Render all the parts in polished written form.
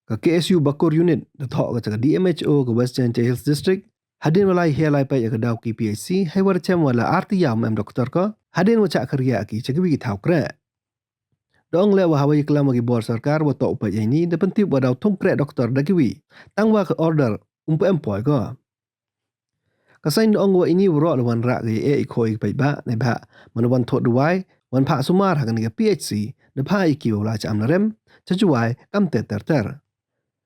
Ka KSU Bakur Unit da thok ka DMHO ka Western Hills District hadin walai helai pa ya ka daw ki PHC hai war chem wala arti ya mem doktor ka hadin wacha karya ki chagwi thau kra dong le wa hawai klam gi bor sarkar wa to pa ini da pentip wa daw thong kra doktor da kiwi tang wa ka order employ ka kasain dong wa ini wro lawan ra gi e khoi pa ba ne ba man wan tho duai wan pha sumar hakan ga PHC da pha ki wala cha am rem chajuai kam te ter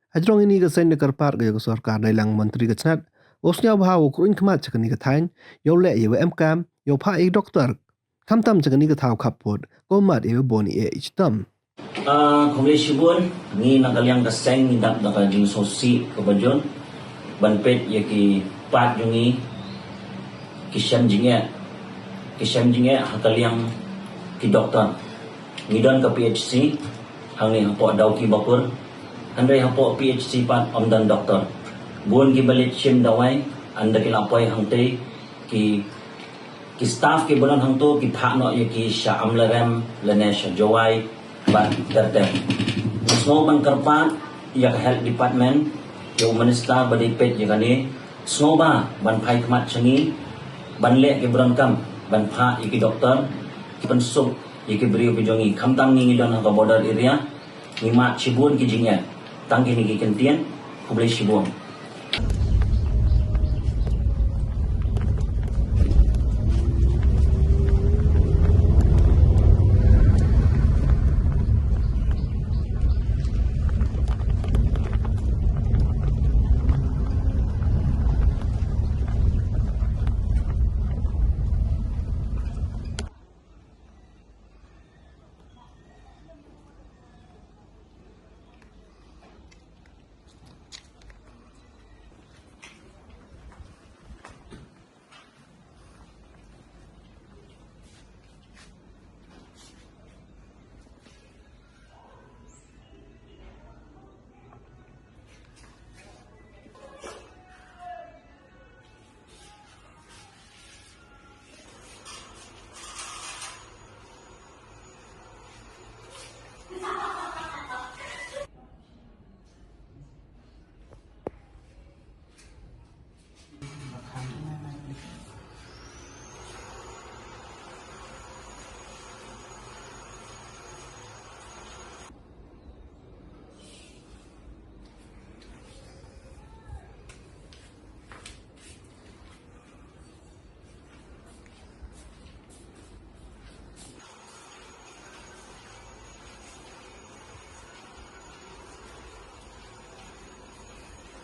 Ajrong ini kasain nekar par ga ya sarkar dai lang menteri ka chnat osnya bha wo kruin khmat chakani ka thain yo le ye em kam yo pha e doktor kam tam chakani ka thau khap pot ko mat e boni e ichtam Komisi bun ni nagaliang kaseng ni dak da jing sosi ka bajon banpet ye ki pat jungi kisam jinge hakaliang ki doktor ngidon ka PHC hangi hapo daw ki Bakur Andre hapo PHC pat omdan doktor buon ki balit sim dawai anda ki lapoy hangte ki staff ki bulan hangto ki thano ye ki sha amlarem lanesh jawai ban terte snow ban karpa ya health department yo minister badi pet ye kani snow ba ban phai khmat changi ban le ki bulan kam ban pha ye ki doktor ban sup ye ki brio ki jongi khamtang ni don ka border area ni ma chibun ki jinga tang ki ni ki kentien kublai shibun